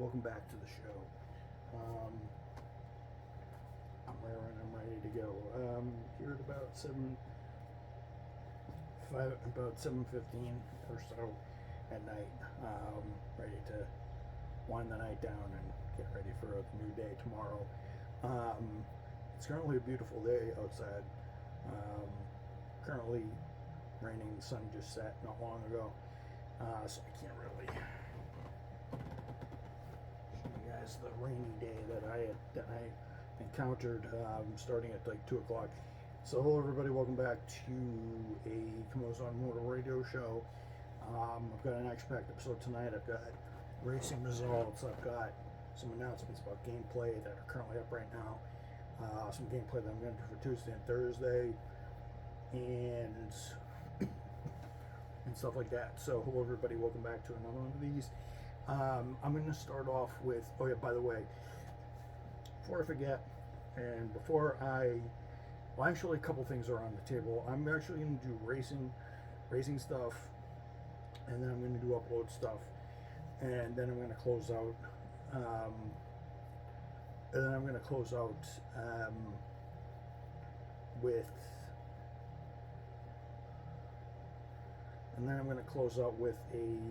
welcome back to the show. I'm raring, I'm ready to go. Here at about 7:15 or so at night, ready to wind the night down and get ready for a new day tomorrow. It's currently a beautiful day outside. Currently raining, the sun just set not long ago, so I can't really show you guys the rainy day that I encountered starting at like 2 o'clock. So hello everybody, welcome back to a Commemorate Motor Radio Show. I've got an action-packed episode tonight. I've got racing results, I've got some announcements about gameplay that are currently up right now, some gameplay that I'm going to do for Tuesday and Thursday, and stuff like that. So hello everybody, welcome back to another one of these. I'm going to start off with, oh yeah, by the way, before I forget, and before well, actually a couple things are on the table. I'm actually going to do racing stuff, and then I'm going to do upload stuff, and then I'm going to close out with a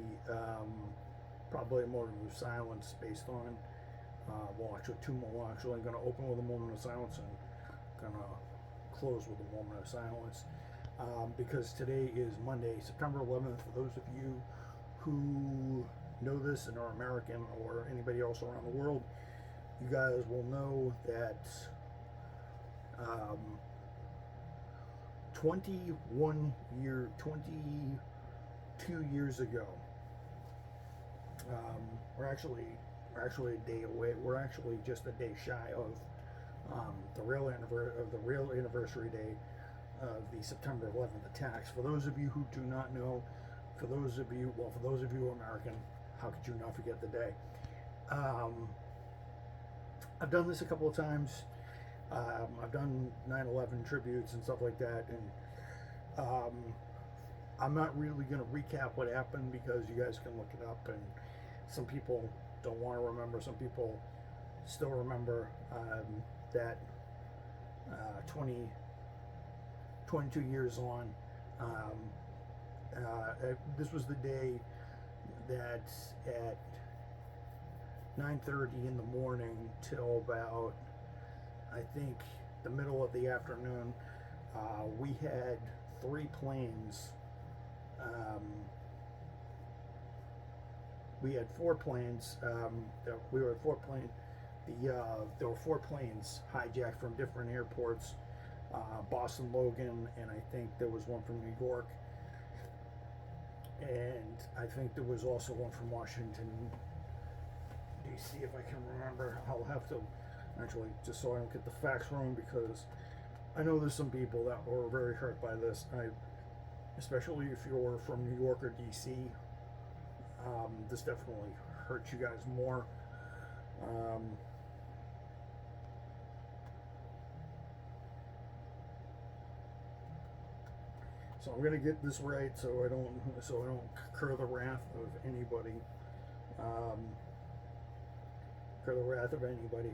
probably a moment of silence based on I'm going to open with a moment of silence and going to close with a moment of silence, because today is Monday, September 11th. For those of you who know this and are American, or anybody else around the world, you guys will know that 22 years ago, we're actually a day away. We're actually just a day shy of the real anniversary day of the September 11th attacks. For those of you who do not know, for those of you who are American, how could you not forget the day? I've done this a couple of times. I've done 9/11 tributes and stuff like that, and I'm not really going to recap what happened because you guys can look it up, and some people don't want to remember. Some people still remember that 22 years on. This was the day that at 9:30 in the morning till about, I think, the middle of the afternoon, we had 3 planes. We had 4 planes. There were 4 planes hijacked from different airports. Boston Logan, and I think there was one from New York, and I think there was also one from Washington DC, if I can remember. I'll have to actually, just so I don't get the facts wrong, because I know there's some people that were very hurt by this. Especially if you're from New York or DC, this definitely hurts you guys more. So I'm gonna get this right, so I don't incur the wrath of anybody.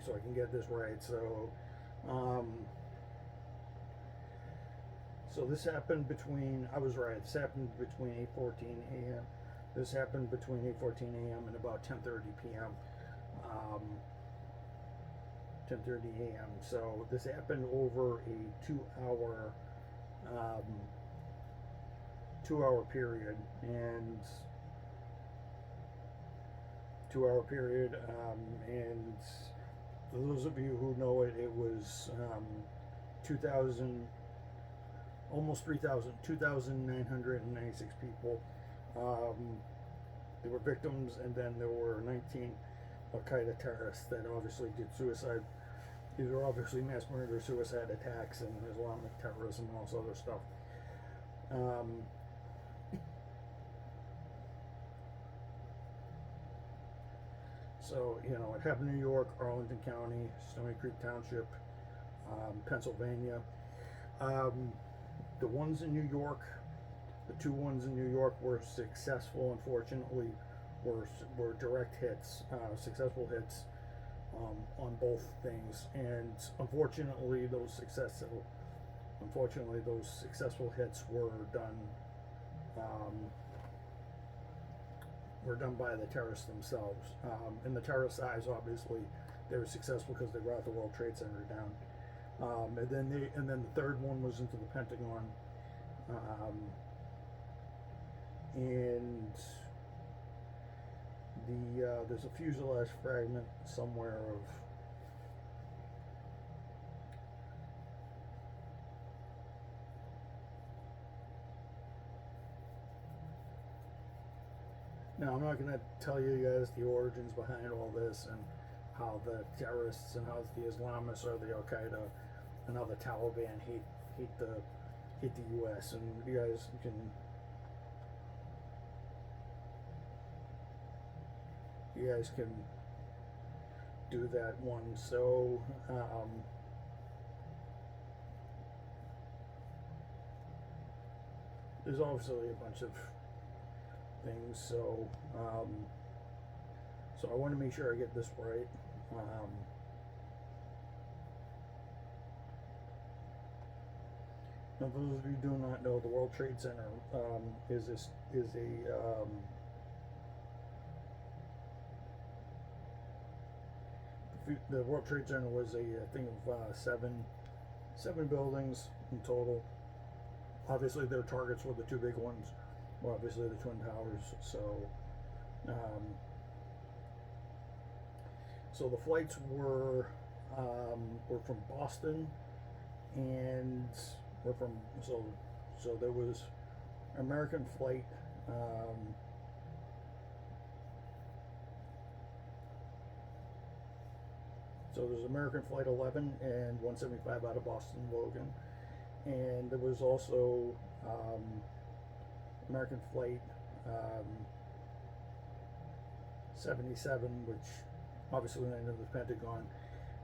So I can get this right. So, so this happened between, I was right, this happened between 8:14 a.m. This happened between 8:14 a.m. and about 10:30 p.m. 10:30 a.m. So this happened over a 2-hour period, and and for those of you who know it, it was 2,996 people. There were victims, and then there were 19 Al-Qaeda terrorists that obviously did suicide. These were obviously mass murder, suicide attacks, and Islamic terrorism and all this other stuff. So, it happened in New York, Arlington County, Stony Creek Township, Pennsylvania. The ones in New York, the 2 ones in New York were successful. Unfortunately, were direct hits, successful hits on both things, and unfortunately those successful hits were done by the terrorists themselves. In the terrorist eyes, obviously, they were successful because they brought the World Trade Center down. And then the third one was into the Pentagon, and there's a fuselage fragment somewhere of. Now, I'm not going to tell you guys the origins behind all this and how the terrorists and how the Islamists or the Al Qaeda and how the Taliban hate the U.S. and you guys can do that one. So there's obviously a bunch of things, so I want to make sure I get this right. Now, for those of you who do not know, the World Trade Center the World Trade Center was a thing of seven buildings in total. Obviously, their targets were the two big ones. Well, obviously the Twin Towers. So the flights were from Boston, and were from so there was American flight. So there's American Flight 11 and 175 out of Boston Logan, and there was also American Flight 77, which obviously landed in the Pentagon.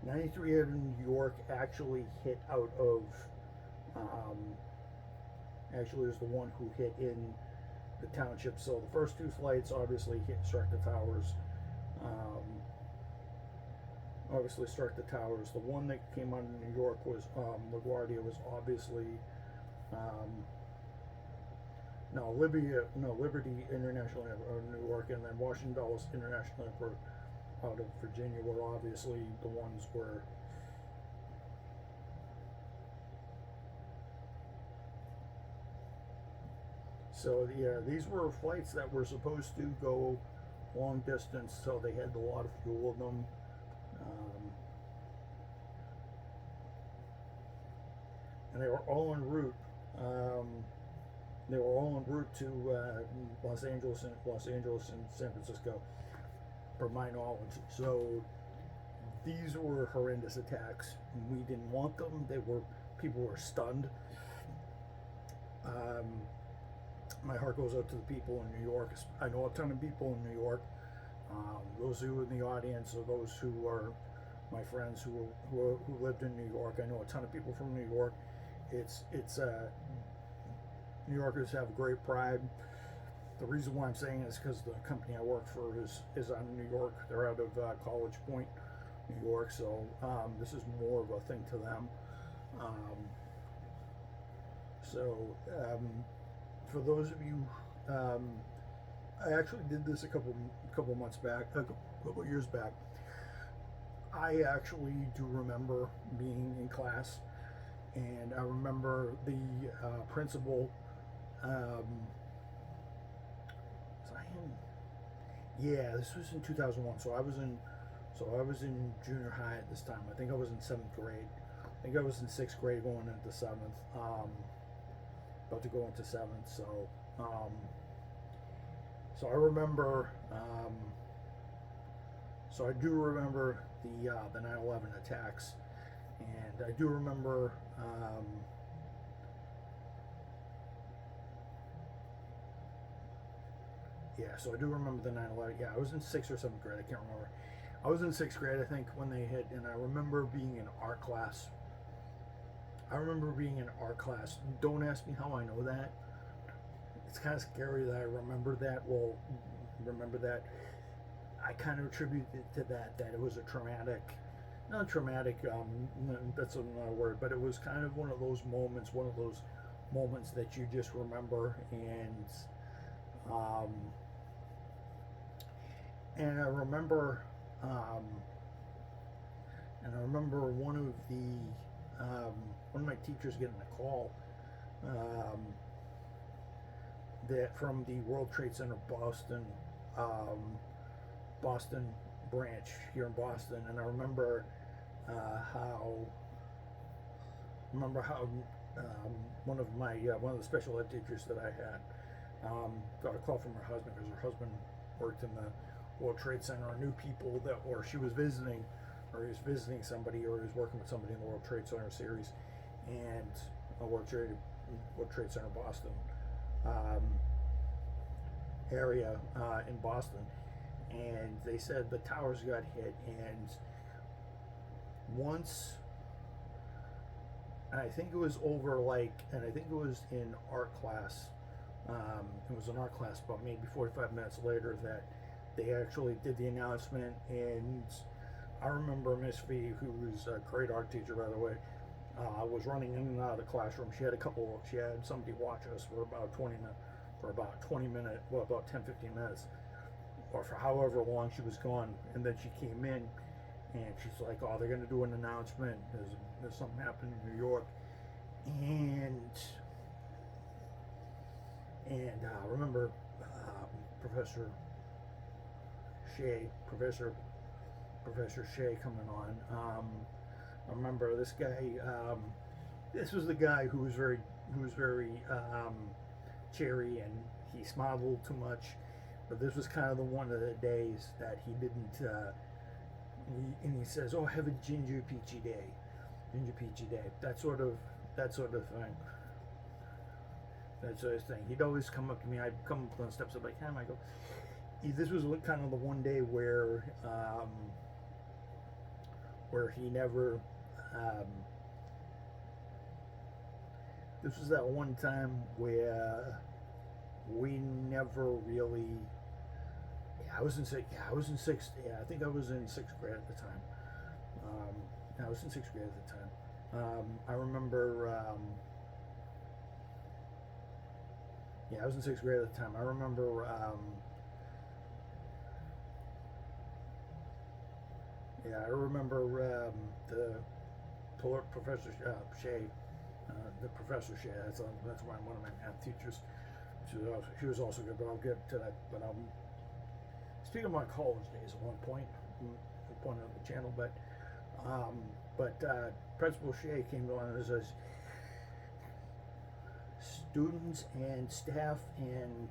93 out of New York actually hit out of, actually was the one who hit in the township. So the first two flights obviously struck the towers. The one that came out of New York was LaGuardia was obviously Liberty International Airport of New York, and then Washington Dulles International Airport out of Virginia were obviously the ones where so yeah, these were flights that were supposed to go long distance, so they had a lot of fuel in them. And they were all en route. They were all en route to Los Angeles and San Francisco, per my knowledge. So these were horrendous attacks. We didn't want them. People were stunned. My heart goes out to the people in New York. I know a ton of people in New York. Those who are in the audience, or those who are my friends who lived in New York. I know a ton of people from New York. New Yorkers have great pride. The reason why I'm saying it is because the company I work for is out of New York. They're out of College Point, New York. So this is more of a thing to them. For those of you, I actually did this a couple years back. I actually do remember being in class, and I remember the principal. This was in 2001. So I was in junior high at this time. I think I was in 7th grade. I think I was in 6th grade going into 7th. About to go into 7th. So I remember. So I do remember the 9/11 attacks, and I do remember. So I do remember the 9/11. Yeah, I was in 6th or 7th grade. I can't remember. I was in 6th grade, I think, when they hit, and I remember being in art class. Don't ask me how I know that. It's kind of scary that I remember that. Well, remember that. I kind of attribute it to that it was a traumatic, not traumatic, that's another word, but it was kind of one of those moments that you just remember. And I remember, one of my teachers getting a call, that from the World Trade Center Boston branch here in Boston. And I remember how one of the special ed teachers that I had got a call from her husband, because her husband worked in the World Trade Center, or knew people that, or she was visiting, or he was visiting somebody, or he was working with somebody in the World Trade Center series, and World Trade Center Boston area in Boston. And they said the towers got hit, and once, and I think it was in art class, it was an art class, but maybe 45 minutes later, that they actually did the announcement. And I remember Miss V, who was a great art teacher, by the way, was running in and out of the classroom. She had somebody watch us for about 10-15 minutes, or for however long she was gone. And then she came in, and she's like, "Oh, they're going to do an announcement. There's something happening in New York." And I remember Professor Shea coming on. I remember this guy. This was the guy who was very cheery, and he smiled a little too much. But this was kind of one of the days that he didn't. And he says, "Oh, have a ginger peachy day," that sort of thing. That sort of thing. He'd always come up to me. I'd come up on the steps. I'd be like, "Hey," I go. This was kind of the one day where he never. This was that one time where we never really. I was in sixth. Yeah, I think I was in sixth grade at the time. I was in sixth grade at the time. I remember. I was in sixth grade at the time. I remember. I remember the Professor Shea, the Professor Shea. That's one of my math teachers. She was also good, but I'll get to that. But speaking of my college days, at one point of the channel, but Principal Shea came on and says, students and staff and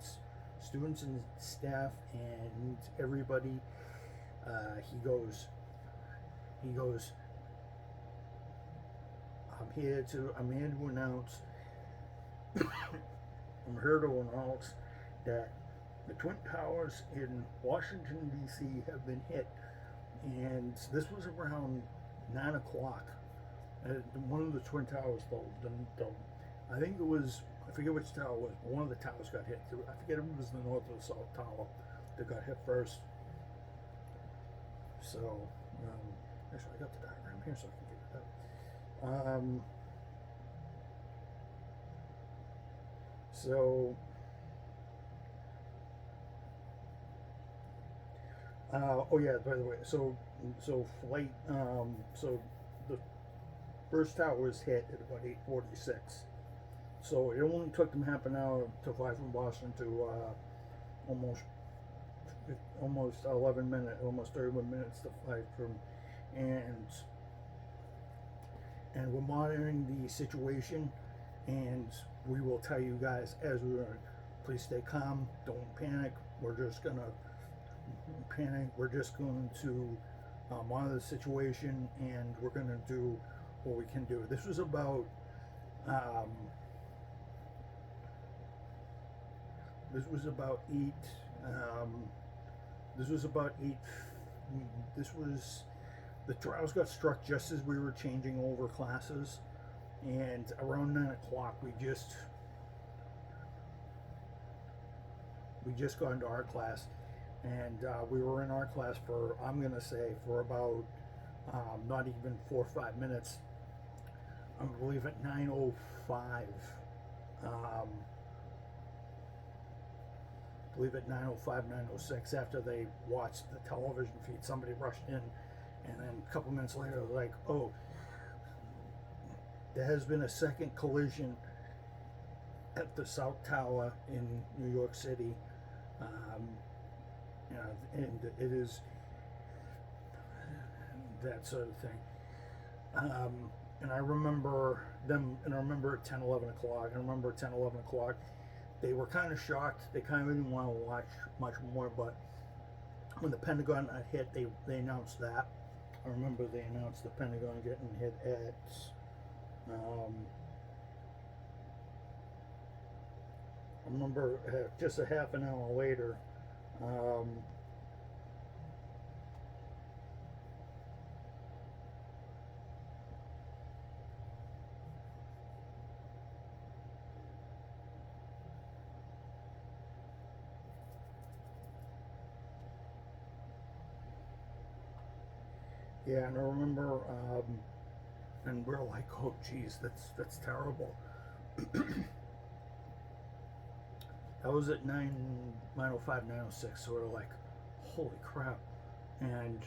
everybody. He goes. I'm here to announce. I'm here to announce that the Twin Towers in Washington, D.C. have been hit. And this was around 9 o'clock. One of the Twin Towers, I think it was, I forget which tower it was, but one of the towers got hit. I forget if it was the North or the South Tower that got hit first. So, actually, I got the diagram here so I can figure it out. By the way, so flight, so the first tower was hit at about 8:46. So it only took them half an hour to fly from Boston to almost 11 minutes, almost 31 minutes to fly from, and we're monitoring the situation, and we will tell you guys as we learn. Please stay calm, don't panic. We're just going to monitor the situation, and we're going to do what we can do. This was about the trials got struck just as we were changing over classes, and around 9 o'clock we just got into our class. and we were in art class for, I'm gonna say, for about not even 4 or 5 minutes. I believe at 9:05. Um, I believe at 9:05, 9:06, after they watched the television feed, somebody rushed in, and then a couple minutes later, like, oh, there has been a second collision at the South Tower in New York City. You know, and it is that sort of thing. And I remember them, and I remember at 10, 11 o'clock, they were kind of shocked. They kind of didn't want to watch much more, but when the Pentagon got hit, they announced that. I remember they announced the Pentagon getting hit at I remember just a half an hour later. Yeah, and I remember, and we're like, oh, geez, that's terrible. That was at 9:05, 9:06, so we're like, holy crap. And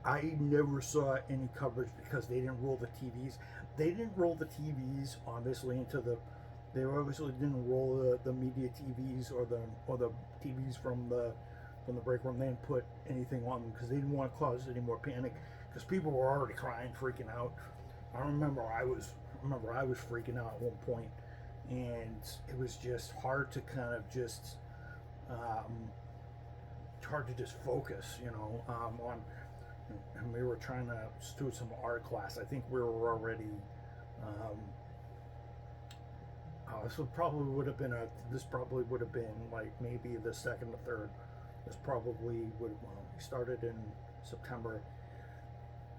I never saw any coverage because they didn't roll the TVs. They didn't roll the TVs, obviously, they obviously didn't roll the media TVs or the TVs from the break room. They didn't put anything on them because they didn't want to cause any more panic, because people were already crying, freaking out. I remember I was freaking out at one point, and it was just hard to kind of just focus, you know, on. And we were trying to do some art class. I think we were already. This probably would have been like maybe the second or third. This probably would have, we started in September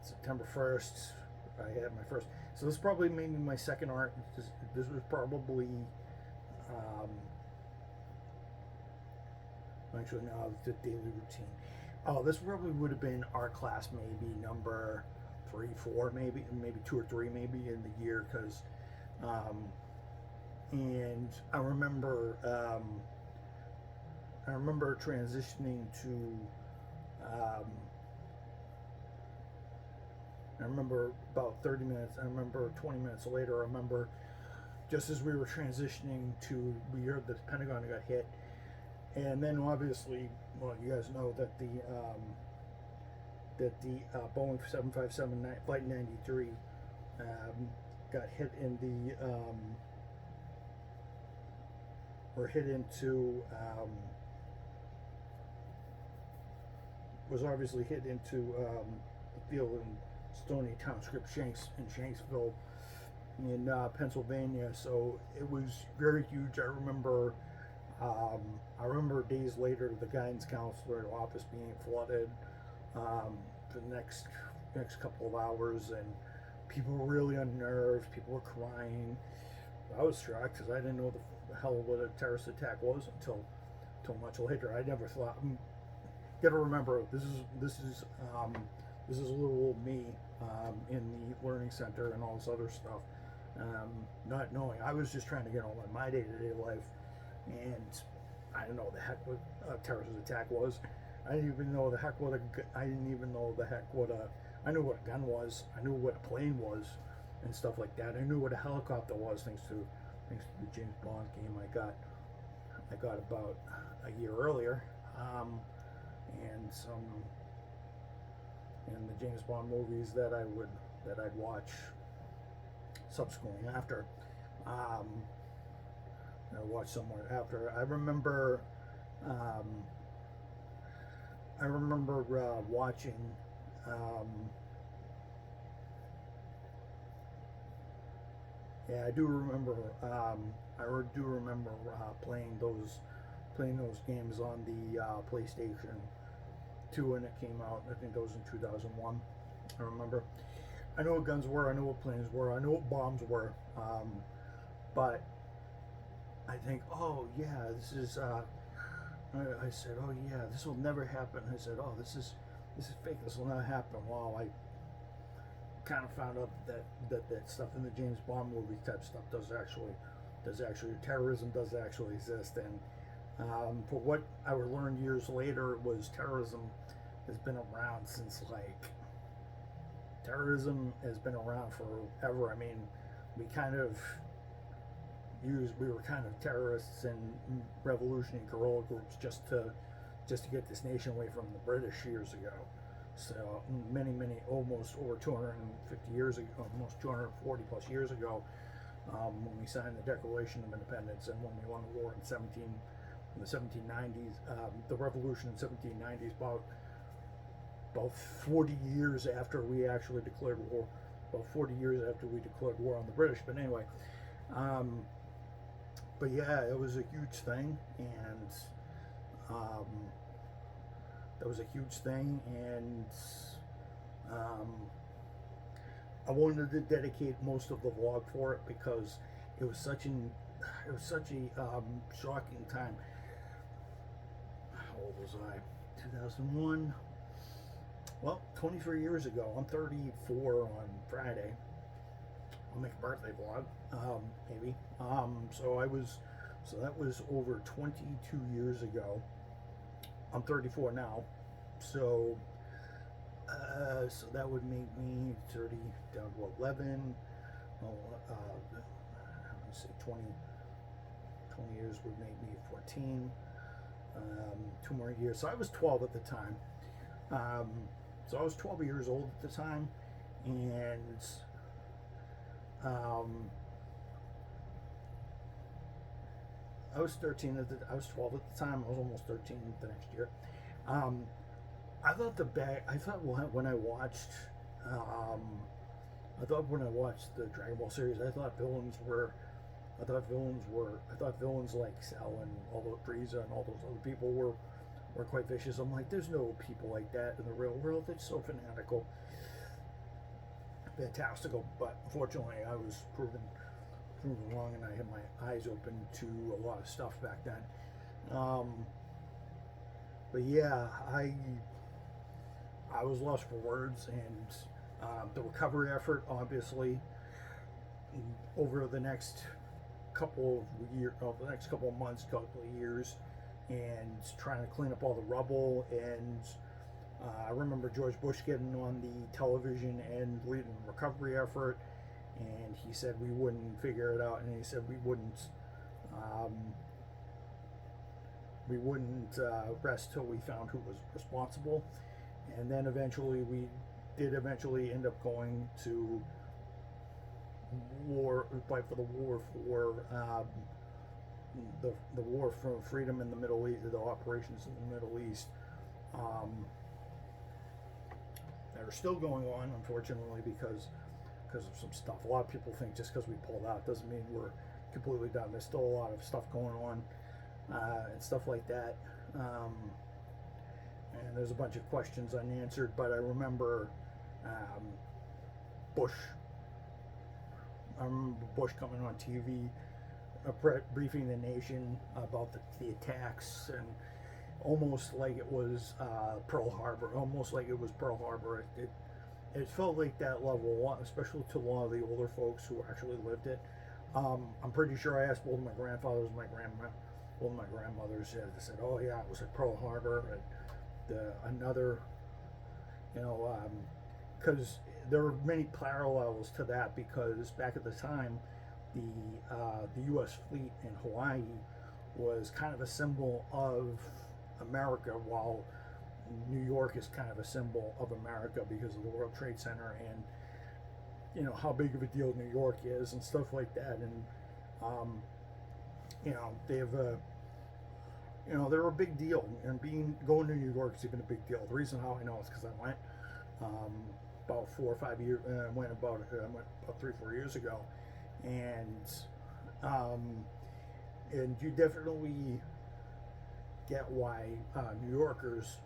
1st. I had my first, so this probably maybe my second art. This was probably, actually no, the daily routine. Oh, this probably would have been art class maybe number 3, 4, maybe 2 or 3 maybe in the year, because, and I remember transitioning to, I remember about 30 minutes, I remember 20 minutes later, I remember just as we were transitioning to, we heard that the Pentagon got hit, and then obviously, well, you guys know that the Boeing 757 Flight 93 got hit in the, or hit into, was obviously hit into the field in Stony Township, Shanksville, in Pennsylvania. So it was very huge. I remember days later the guidance counselor office being flooded for the next couple of hours, and people were really unnerved. People were crying. I was shocked because I didn't know the hell what a terrorist attack was until much later. I never thought. Got to remember, this is little old me in the learning center and all this other stuff, not knowing. I was just trying to get on with my day-to-day life, and I didn't know the heck what a terrorist attack was. I didn't even know the heck what I knew what a gun was. I knew what a plane was and stuff like that. I knew what a helicopter was, thanks to the James Bond game I got about a year earlier. And the James Bond movies that I'd watch subsequently after. I watched somewhere after. I remember watching. Yeah, I do remember. I do remember playing those games on the PlayStation 2 when it came out. I think that was in 2001. I remember. I know what guns were. I know what planes were. I know what bombs were. But I think, oh yeah, this is. I said, oh yeah, this will never happen. I said, oh, this is fake. This will not happen. Well, I kind of found out that stuff in the James Bond movie type stuff does actually terrorism does actually exist. And for what I learned years later was terrorism has been around since terrorism has been around forever. I mean, we were kind of terrorists and revolutionary guerrilla groups just to get this nation away from the British years ago. So many, almost over 250 years ago, almost 240 plus years ago, when we signed the Declaration of Independence and when we won the war in the 1790s, the revolution in 1790s, about 40 years after we actually declared war, about 40 years after we declared war on the British. But anyway, but yeah, it was a huge thing, and that was a huge thing, and I wanted to dedicate most of the vlog for it because it was such a shocking time. How old was I? 2001. Well, 23 years ago. I'm 34 on Friday. I'll make a birthday vlog, maybe. So that was over 22 years ago. I'm 34 now, so that would make me 30 down to 11. Let me see, 20 years would make me 14. 2 more years. So I was 12 at the time. So I was 12 years old at the time, and I was 13 I was 12 at the time. I was almost 13 the next year. I thought when I watched the Dragon Ball series, I thought villains like Cell and all those Frieza and all those other people were quite vicious. I'm like, there's no people like that in the real world. They're so fanatical, fantastical. But unfortunately, I was proven wrong, and I had my eyes open to a lot of stuff back then. But yeah, I was lost for words, and the recovery effort, obviously, over the next couple of months, couple of years, and trying to clean up all the rubble. And I remember George Bush getting on the television and leading the recovery effort, and he said we wouldn't figure it out, and he said we wouldn't rest till we found who was responsible. And then eventually we did end up going to war, fight for the war for the war for freedom in the Middle East, the operations in the Middle East that are still going on, unfortunately, because of some stuff. A lot of people think just because we pulled out doesn't mean we're completely done. There's still a lot of stuff going on and stuff like that. And there's a bunch of questions unanswered, but I remember Bush coming on TV, briefing the nation about the attacks, and almost like it was Pearl Harbor. It felt like that level, especially to a lot of the older folks who actually lived it. I'm pretty sure I asked both of my grandfathers and both of my grandmothers. They said, "Oh yeah, it was at Pearl Harbor." And another, because there were many parallels to that, because back at the time, the U.S. fleet in Hawaii was kind of a symbol of America, while New York is kind of a symbol of America because of the World Trade Center and how big of a deal New York is and stuff like that. And they have they're a big deal, and going to New York is even a big deal. The reason how I know is because I went about 4 or 5 years. I went about 3-4 years ago, and you definitely get why New Yorkers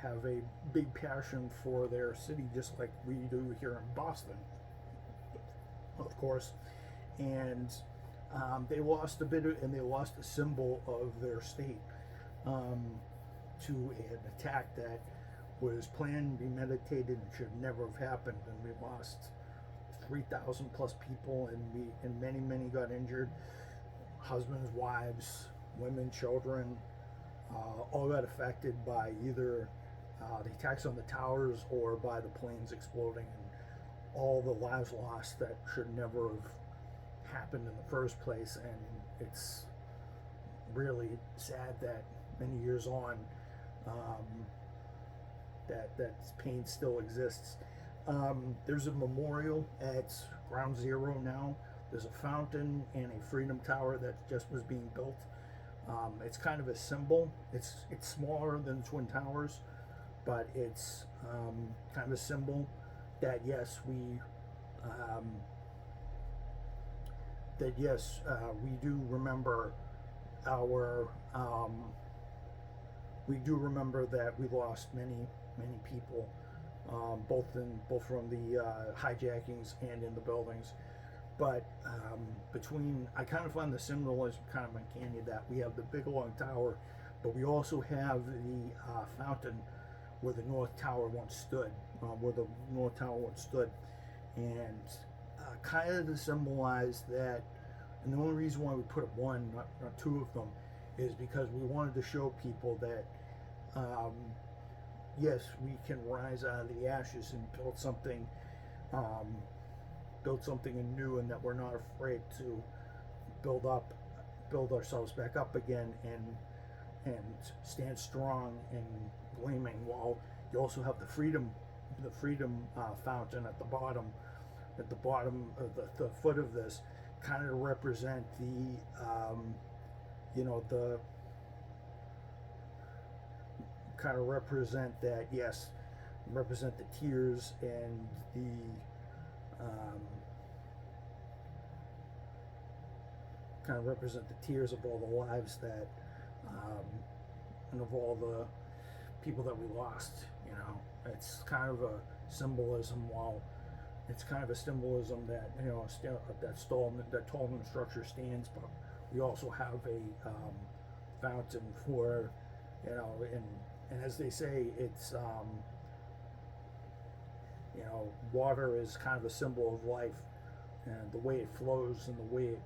have a big passion for their city, just like we do here in Boston, of course. And they lost a symbol of their state. to an attack that was planned, premeditated, and should never have happened. And we lost 3,000 plus people, and many got injured. Husbands, wives, women, children, all got affected by either the attacks on the towers or by the planes exploding, and all the lives lost that should never have happened in the first place. And it's really sad that many years on, that pain still exists. There's a memorial at Ground Zero now. There's a fountain and a Freedom Tower that just was being built. It's kind of a symbol. It's smaller than Twin Towers, but it's kind of a symbol that yes, we do remember that we lost many people, both from the hijackings and in the buildings. But I kind of find the symbolism kind of uncanny that we have the big long tower, but we also have the fountain where the North Tower once stood, and kind of to symbolize that. And the only reason why we put up one, not two of them, is because we wanted to show people that yes, we can rise out of the ashes and build something anew, and that we're not afraid to build ourselves back up again, and stand strong and gleaming. While you also have the freedom fountain at the bottom of the foot of this, kind of represent represent the tears and the represent the tears of all the lives that and of all the people that we lost. It's kind of a symbolism. While it's kind of a symbolism that that Tallman structure stands, but we also have a fountain for and as they say, it's water is kind of a symbol of life, and the way it flows and the way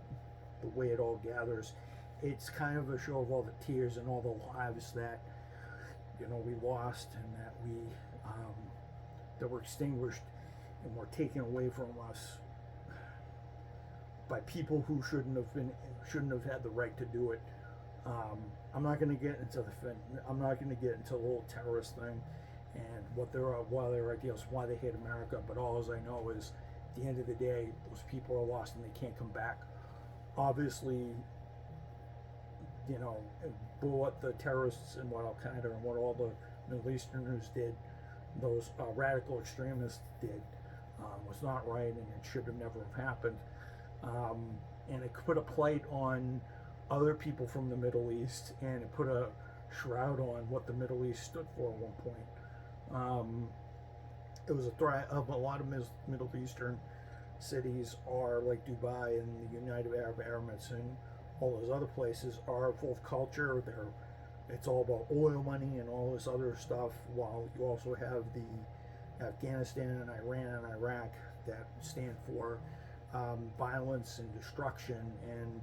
it all gathers. It's kind of a show of all the tears and all the lives that we lost, and that were extinguished and were taken away from us by people who shouldn't have had the right to do it. I'm not going to get into the whole terrorist thing and what their ideals, why they hate America. But all as I know is, at the end of the day, those people are lost and they can't come back. Obviously, what the terrorists and what Al Qaeda and what all the Middle Easterners did, those radical extremists did, was not right, and it should have never have happened. And it put a plight on other people from the Middle East, and it put a shroud on what the Middle East stood for at one point. It was a threat of a lot of Middle Eastern cities are like Dubai and the United Arab Emirates and all those other places are full of culture. It's all about oil money and all this other stuff, while you also have the Afghanistan and Iran and Iraq that stand for violence and destruction, and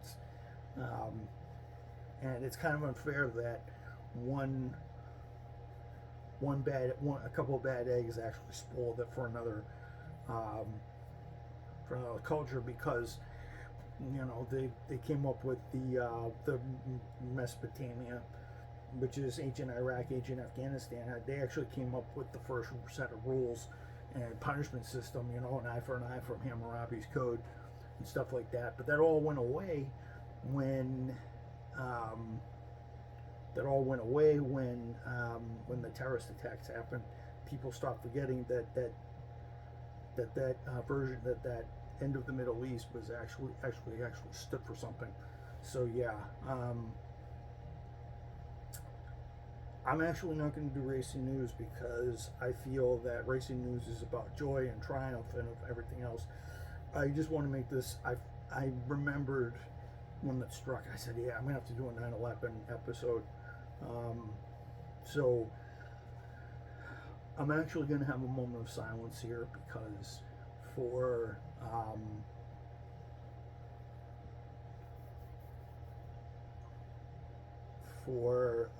it's kind of unfair that a couple of bad eggs actually spoiled it for another culture, because they came up with the Mesopotamia, which is ancient Iraq, ancient Afghanistan. They actually came up with the first set of rules and punishment system, an eye for an eye from Hammurabi's code and stuff like that. But that all went away when when the terrorist attacks happened. People stopped forgetting that end of the Middle East was actually stood for something. So yeah, I'm actually not going to do racing news, because I feel that racing news is about joy and triumph and everything else. I just want to make this. I remembered when that struck. I said, yeah, I'm gonna have to do a 9/11 episode So I'm actually going to have a moment of silence here because for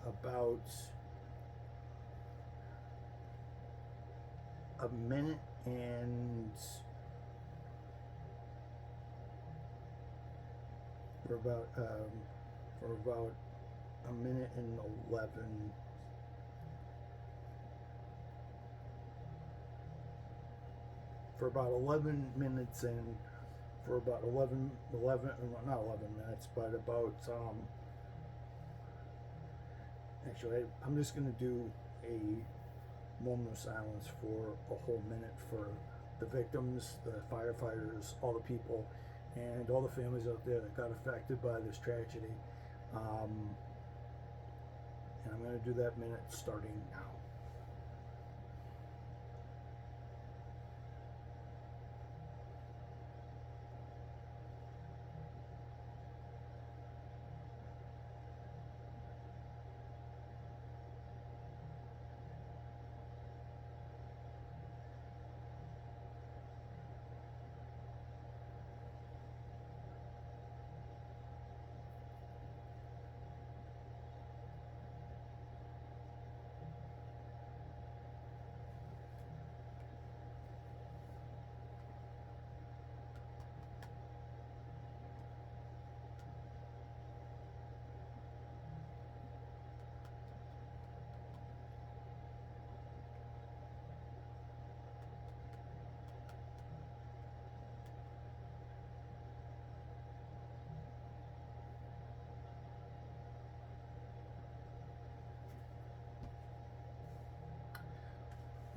about a minute and for about a minute and 11 for about 11 minutes and for about 11 not 11 minutes, but about actually I'm just going to do a moment of silence for a whole minute for the victims, the firefighters, all the people, and all the families out there that got affected by this tragedy. And I'm going to do that minute starting now.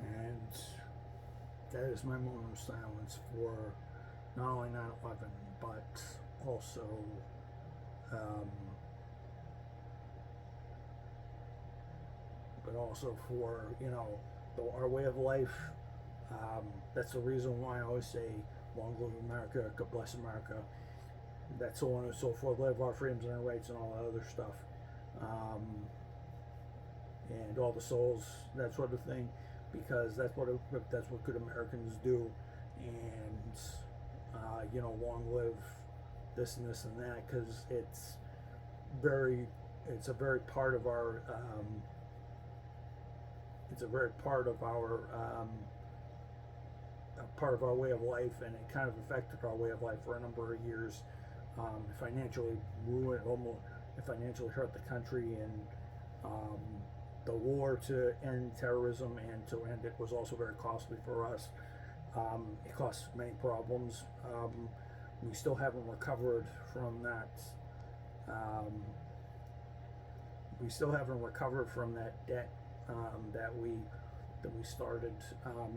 And that is my moment of silence for not only 9/11, but also for, you know, our way of life. That's the reason why I always say, long live America, God bless America. That's so on and so forth, live our freedoms and our rights and all that other stuff. And all the souls, that sort of thing, because that's what good Americans do. And you know, long live this and this and that, because it's a very part of our part of our way of life, and it kind of affected our way of life for a number of years. It financially ruined, almost, it financially hurt the country, and the war to end terrorism and to end it was also very costly for us. It caused many problems. We still haven't recovered from that. We still haven't recovered from that debt that we started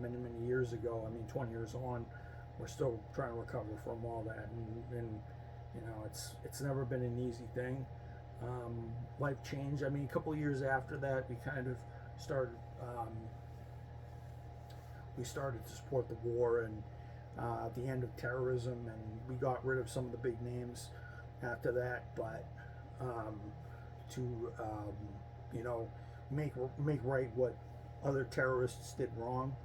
many years ago. I mean, 20 years on, we're still trying to recover from all that, and you know, it's never been an easy thing. Life changed. I mean, a couple of years after that, we kind of started to support the war and the end of terrorism, and we got rid of some of the big names after that. But you know, make right what other terrorists did wrong,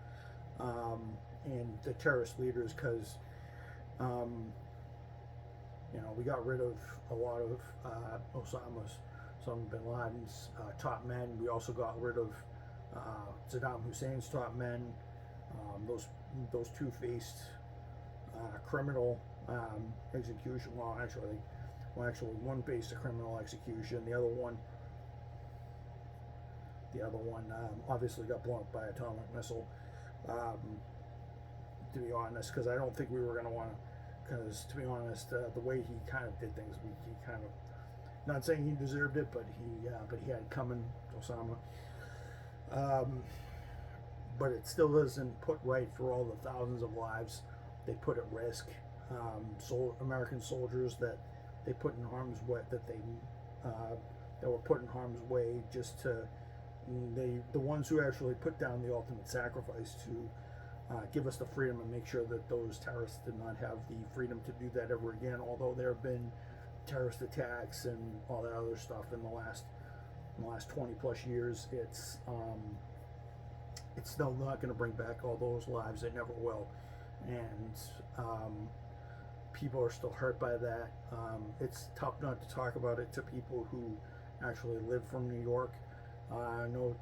and the terrorist leaders, because you know, we got rid of a lot of Osama's, some bin Laden's top men. We also got rid of Saddam Hussein's top men. Those two faced criminal execution. Well, actually, one faced a criminal execution. The other one obviously got blown up by an atomic missile. To be honest, because I don't think we were going to want to. Because to be honest, the way he kind of did things, he kind of, not saying he deserved it, but he had it coming, Osama. But it still doesn't put right for all the thousands of lives they put at risk. American soldiers that they put in harm's way, that were put in harm's way just to, the ones who actually put down the ultimate sacrifice to give us the freedom and make sure that those terrorists did not have the freedom to do that ever again. Although there have been terrorist attacks and all that other stuff in the last in the last 20 plus years, it's still not going to bring back all those lives. It never will. And people are still hurt by that. It's tough not to talk about it to people who actually live from New York. I know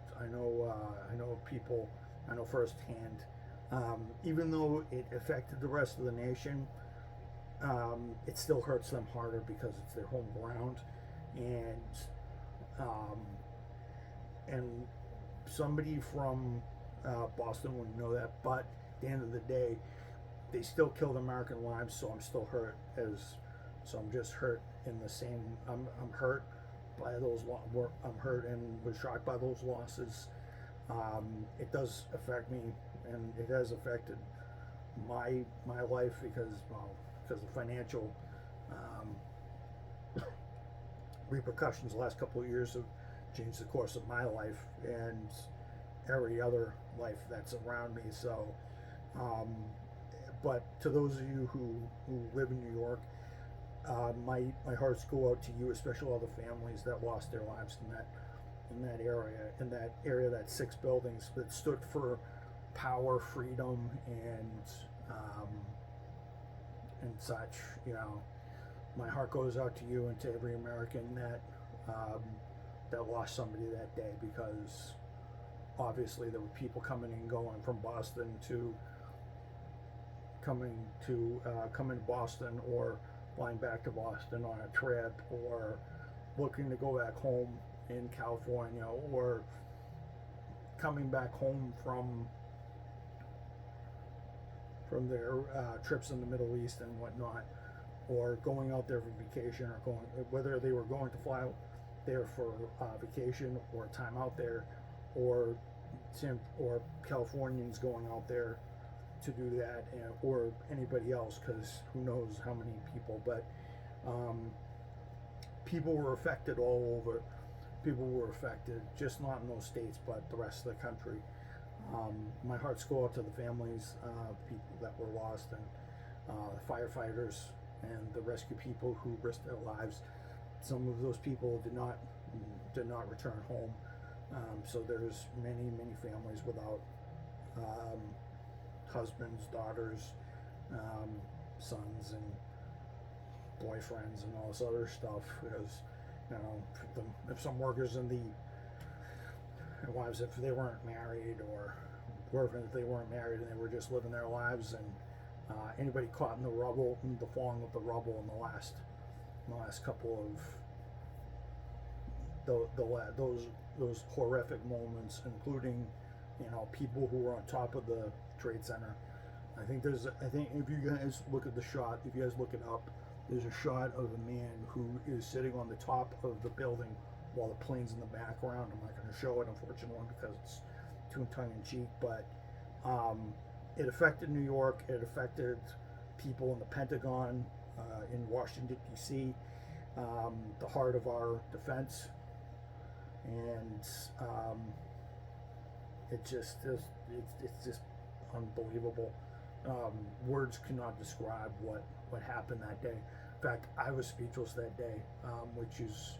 people. I know firsthand. Even though it affected the rest of the nation, it still hurts them harder because it's their home ground, and somebody from Boston wouldn't know that. But at the end of the day, they still killed American lives, so I'm still hurt. So I'm just hurt in the same. I'm hurt by those. I'm hurt and was shocked by those losses. It does affect me, and it has affected my life because of financial repercussions. The last couple of years have changed the course of my life and every other life that's around me. So, but to those of you who live in New York, my hearts go out to you, especially all the families that lost their lives in that area, that 6 buildings that stood for power, freedom, and such. You know, my heart goes out to you and to every American that lost somebody that day, because obviously there were people coming and going from Boston to coming to Boston, or flying back to Boston on a trip, or looking to go back home in California, or coming back home from their trips in the Middle East and whatnot, or going out there for vacation, or whether they were going to fly out there for vacation or time out there, or Californians going out there to do that, or anybody else, because who knows how many people. But people were affected all over. People were affected, just not in those states, but the rest of the country. My hearts go out to the families of people that were lost, and the firefighters and the rescue people who risked their lives. Some of those people did not return home. So there's many families without husbands, daughters, sons, and boyfriends, and all this other stuff. Because, you know, if some workers and their wives, if they weren't married, or if they weren't married and they were just living their lives, and anybody caught in the rubble, in the falling of the rubble in the last couple of those horrific moments, including, you know, people who were on top of the Trade Center. I think if you guys look at the shot, if you guys look it up, there's a shot of a man who is sitting on the top of the building while the plane's in the background. I'm not going to show it, unfortunately, because it's too tongue-in-cheek, but it affected New York. It affected people in the Pentagon, in Washington, D.C., the heart of our defense, and it's just unbelievable. Words cannot describe what happened that day. In fact, I was speechless that day, which is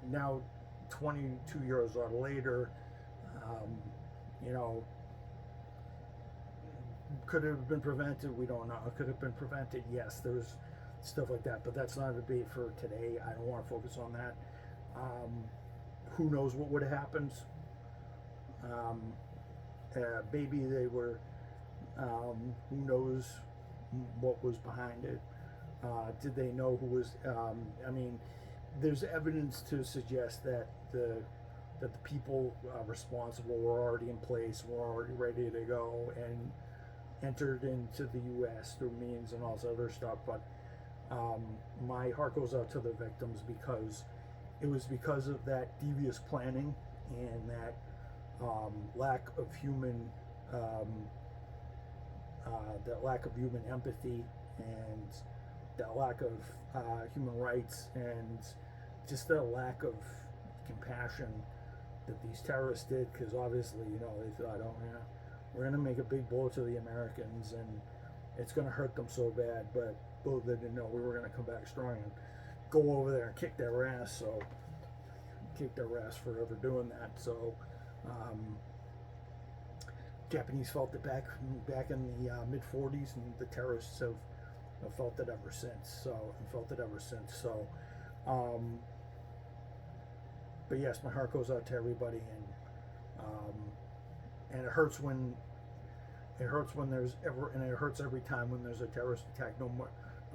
now 22 years later. You know, could it have been prevented? We don't know. Could it have been prevented? Yes, there's stuff like that, but that's not a debate for today. I don't want to focus on that. Who knows what would have happened? Maybe they were, who knows what was behind it? Did they know who was, I mean, there's evidence to suggest that the people responsible were already in place, were already ready to go, and entered into the U.S. through means and all this other stuff. But my heart goes out to the victims, because it was because of that devious planning and that lack of human empathy, and that lack of human rights, and just the lack of compassion that these terrorists did. Because obviously, you know, they thought, oh yeah, we're going to make a big blow to the Americans, and it's going to hurt them so bad. But little they didn't know we were going to come back strong and go over there and kick their ass. So kick their ass for ever doing that. So Japanese felt it back in the mid 40s, and the terrorists have felt it ever since. So but yes, my heart goes out to everybody, and it hurts when there's ever, and it hurts every time when there's a terrorist attack, no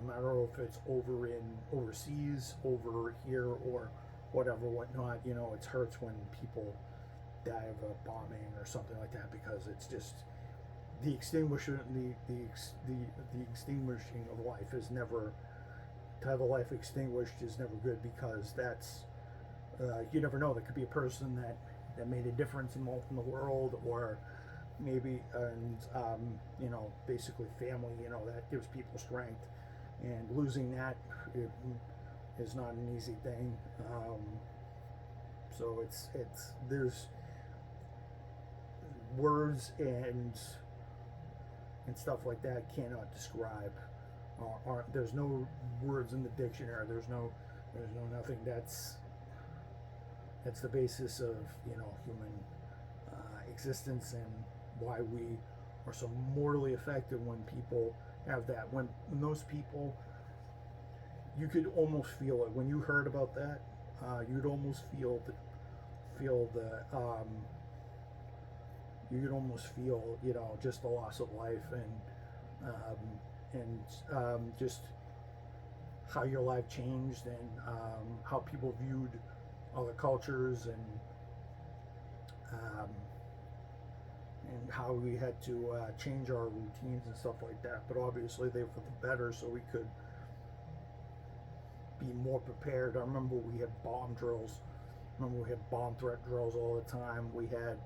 matter if it's overseas, over here, or whatnot. You know, it hurts when people die of a bombing or something like that, because it's just the extinguishing of life is never, to have a life extinguished is never good, because that's you never know. There could be a person that made a difference in the world, or maybe, and you know, basically family, you know, that gives people strength, and losing that is not an easy thing. So there's words and stuff like that cannot describe, there's no words in the dictionary, there's no nothing. That's the basis of, you know, human existence, and why we are so mortally affected when people have that. When those people, you could almost feel it when you heard about that. You'd almost feel you could almost feel, you know, just the loss of life, and just how your life changed, and how people viewed other cultures, and how we had to change our routines and stuff like that. But obviously they were for the better, so we could be more prepared. I remember we had bomb drills. We had bomb threat drills all the time. We had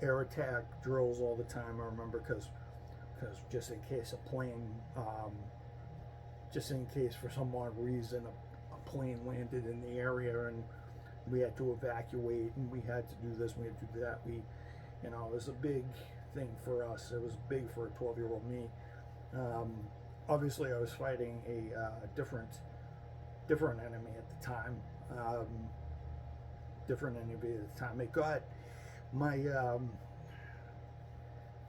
air attack drills all the time. I remember, because just in case a plane, just in case for some odd reason a plane landed in the area and we had to evacuate, and we had to do this, we had to do that. You know, it was a big thing for us. It was big for a 12-year-old me. Obviously, I was fighting a different enemy at the time. It got my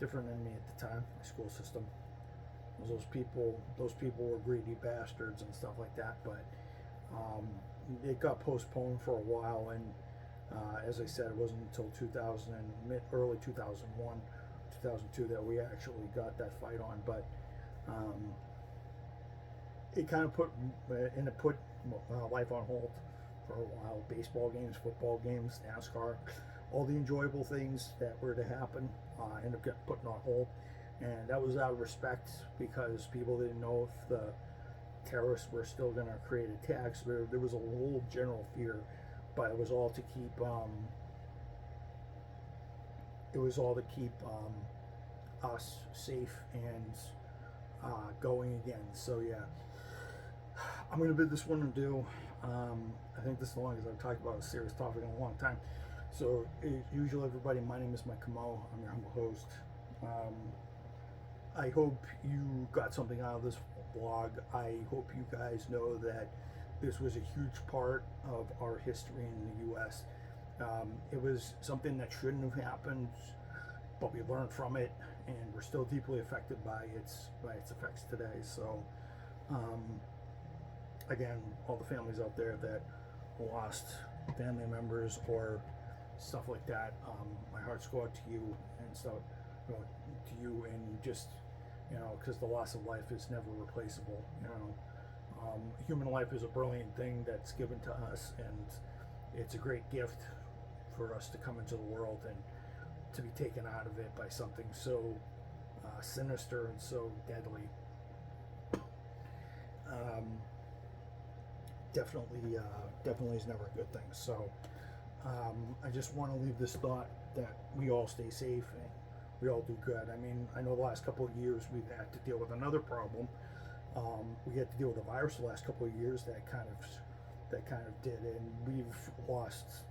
different enemy at the time. My school system. Those people were greedy bastards and stuff like that. But it got postponed for a while, and as I said, it wasn't until early 2001, 2002 that we actually got that fight on. But it kind of put life on hold for a while. Baseball games, football games, NASCAR, all the enjoyable things that were to happen ended up getting put on hold, and that was out of respect, because people didn't know if the terrorists were still going to create attacks. There was a whole general fear, but it was all to keep us safe and going again. So yeah, I'm going to bid this one adieu. I think this is the longest I've talked about a serious topic in a long time. So, as usual, everybody, my name is Mike Camo. I'm your humble host. I hope you got something out of this vlog. I hope you guys know that this was a huge part of our history in the U.S. It was something that shouldn't have happened, but we learned from it, and we're still deeply affected by its effects today. So, again, all the families out there that lost family members or stuff like that, my hearts go out to you, and so to you, and just, you know, because the loss of life is never replaceable. You know, human life is a brilliant thing that's given to us, and it's a great gift for us to come into the world and to be taken out of it by something so sinister and so deadly. Definitely is never a good thing. So I just want to leave this thought that we all stay safe and we all do good. I mean, I know the last couple of years we've had to deal with another problem. We had to deal with the virus the last couple of years that kind of did, and we've lost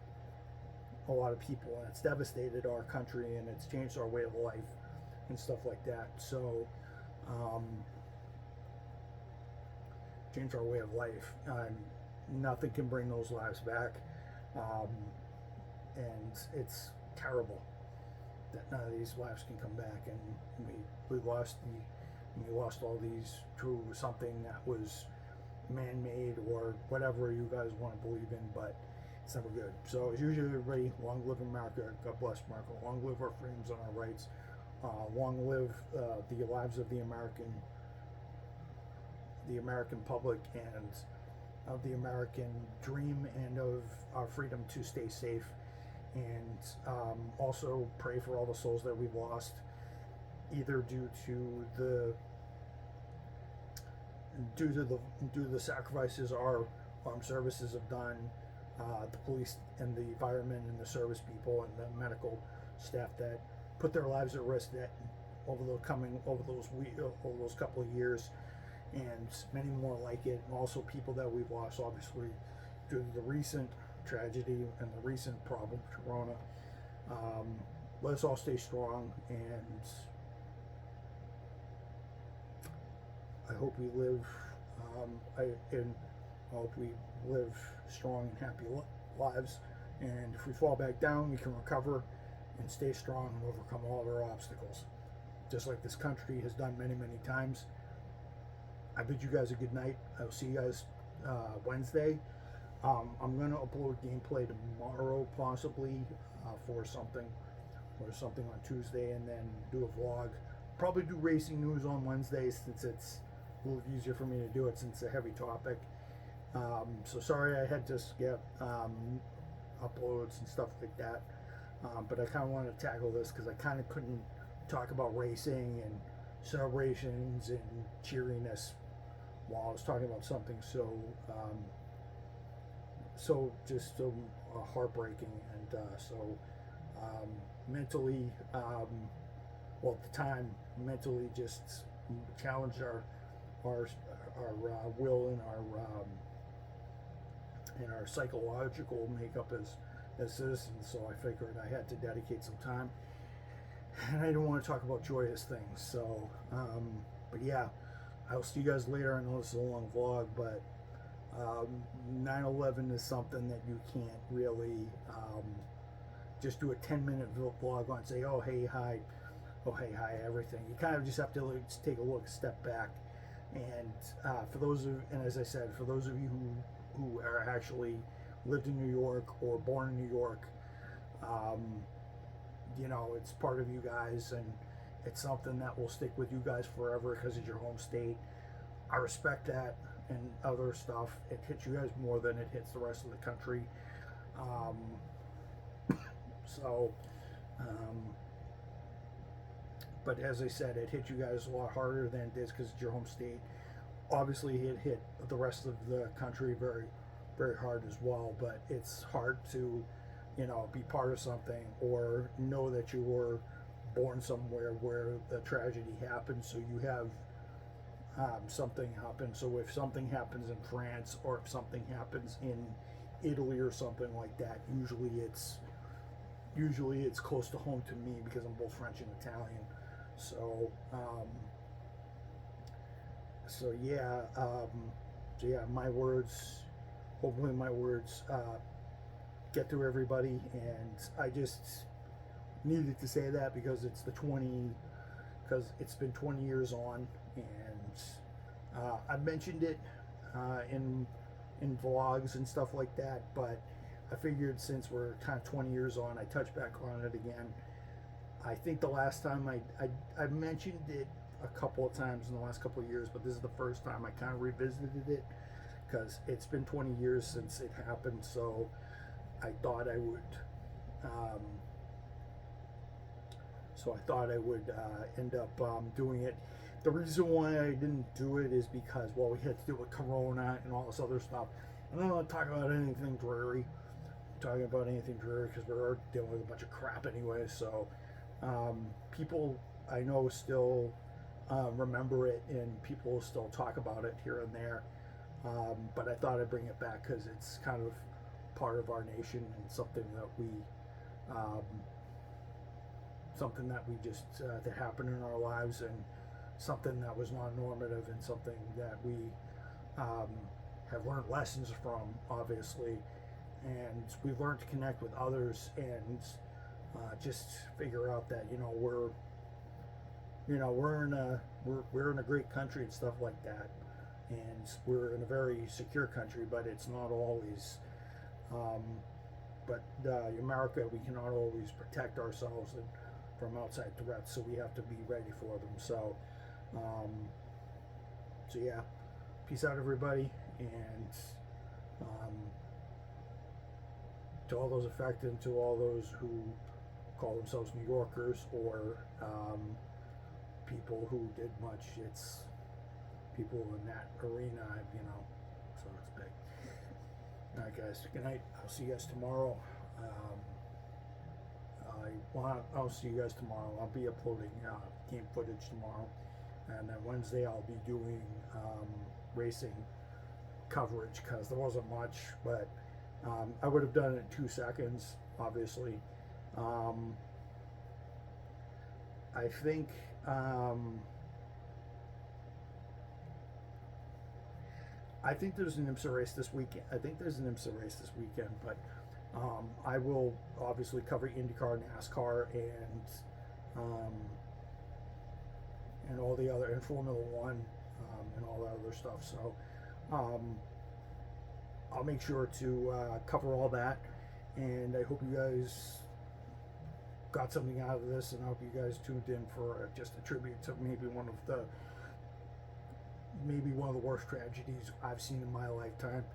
a lot of people, and it's devastated our country, and it's changed our way of life and stuff like that. So change our way of life. Nothing can bring those lives back. um, and it's terrible that none of these lives can come back, and we lost all these to something that was man-made or whatever you guys want to believe in, but it's never good. So as usual, everybody, long live America, God bless America, long live our freedoms and our rights, long live the lives of the American public, and of the American dream, and of our freedom to stay safe. And also pray for all the souls that we've lost, either due to the sacrifices our armed services have done, the police and the firemen and the service people and the medical staff that put their lives at risk that over those couple of years, and many more like it, and also people that we've lost obviously due to the recent tragedy and the recent problem, Corona. Let us all stay strong, and I hope we live. I hope we live strong and happy lives. And if we fall back down, we can recover and stay strong and overcome all of our obstacles, just like this country has done many, many times. I bid you guys a good night. I will see you guys Wednesday. I'm going to upload gameplay tomorrow, possibly, for something on Tuesday, and then do a vlog. Probably do racing news on Wednesday, since it's a little easier for me to do it, since it's a heavy topic. So sorry I had to skip uploads and stuff like that, but I kind of wanted to tackle this because I kind of couldn't talk about racing and celebrations and cheeriness while I was talking about something so heartbreaking, and mentally, well, at the time, mentally just challenged our will and our psychological makeup as citizens. So I figured I had to dedicate some time, and I didn't want to talk about joyous things. So, but yeah, I'll see you guys later. I know this is a long vlog, but 9/11 is something that you can't really just do a 10-minute vlog on, say, oh hey hi, everything. You kind of just have to take a look, step back, and as I said, for those of you who are actually lived in New York or born in New York, it's part of you guys, and it's something that will stick with you guys forever because it's your home state. I respect that and other stuff. It hits you guys more than it hits the rest of the country. But as I said, it hit you guys a lot harder than it is because it's your home state. Obviously, it hit the rest of the country very, very hard as well. But it's hard to, be part of something or know that you were born somewhere where the tragedy happened. So you have something happen. So if something happens in France, or if something happens in Italy or something like that, usually it's close to home to me because I'm both French and Italian. So my words, hopefully my words get through everybody, and I just needed to say that because it's been 20 years on, and I've mentioned it in vlogs and stuff like that, but I figured since we're kind of 20 years on, I touch back on it again. I think the last time I mentioned it a couple of times in the last couple of years, but this is the first time I kind of revisited it because it's been 20 years since it happened. So I thought I would end up doing it. The reason why I didn't do it is because, well, we had to deal with Corona and all this other stuff. I don't want to talk about anything dreary. Because we're dealing with a bunch of crap anyway. So people I know still remember it, and people still talk about it here and there. But I thought I'd bring it back because it's kind of part of our nation and something that that happened in our lives, and something that was non-normative, and something that we have learned lessons from, obviously. and we've learned to connect with others, and just figure out that we're we're in a great country and stuff like that, and we're in a very secure country, but it's not always. But America, we cannot always protect ourselves from outside threats, so we have to be ready for them. So, so yeah, peace out, everybody, and to all those affected, to all those who call themselves New Yorkers, or people who did much. It's people in that arena, so it's big. All right, guys. Good night. I'll see you guys tomorrow. I'll see you guys tomorrow. I'll be uploading game footage tomorrow, and then Wednesday I'll be doing racing coverage, because there wasn't much, but I would have done it in 2 seconds, obviously. I think there's an IMSA race this weekend. But I will obviously cover IndyCar, NASCAR, and all the other, and Formula One, and all that other stuff. So I'll make sure to cover all that, and I hope you guys got something out of this, and I hope you guys tuned in for just a tribute to maybe one of the worst tragedies I've seen in my lifetime.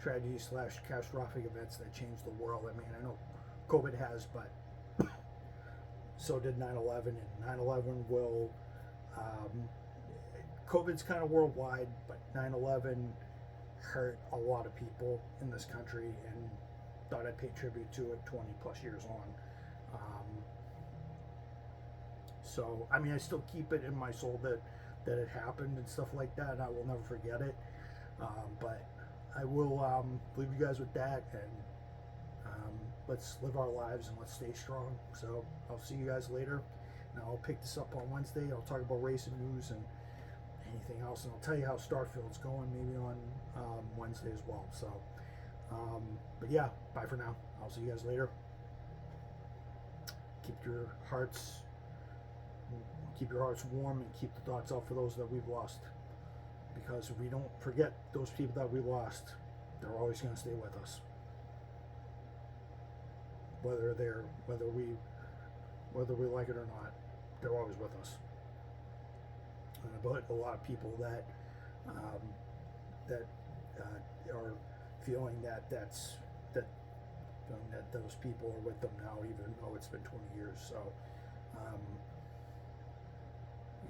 Tragedies / catastrophic events that changed the world. I mean, I know COVID has, but so did 9/11, and 9/11 will. COVID's kind of worldwide, but 9/11 hurt a lot of people in this country, and thought I'd pay tribute to it 20 plus years on. So, I mean, I still keep it in my soul that it happened and stuff like that, and I will never forget it. But I will leave you guys with that, and let's live our lives and let's stay strong. So I'll see you guys later, and I'll pick this up on Wednesday. I'll talk about racing news and anything else, and I'll tell you how Starfield's going maybe on Wednesday as well. So, but yeah, bye for now. I'll see you guys later. Keep your hearts warm, and keep the thoughts out for those that we've lost, because if we don't forget those people that we lost, they're always going to stay with us, whether we like it or not. They're always with us. But a lot of people that are feeling that those people are with them now, even though it's been 20 years. So,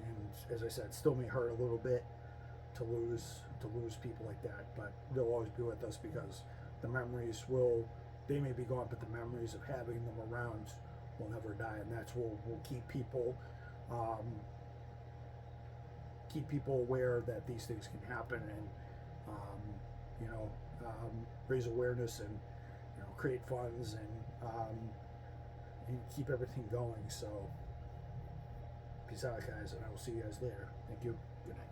and as I said, still may hurt a little bit to lose people like that, but they'll always be with us, because the memories they may be gone, but the memories of having them around will never die, and that's what will keep people aware that these things can happen, and raise awareness, and create funds, and keep everything going. So peace out, guys, and I will see you guys later. Thank you. Good night.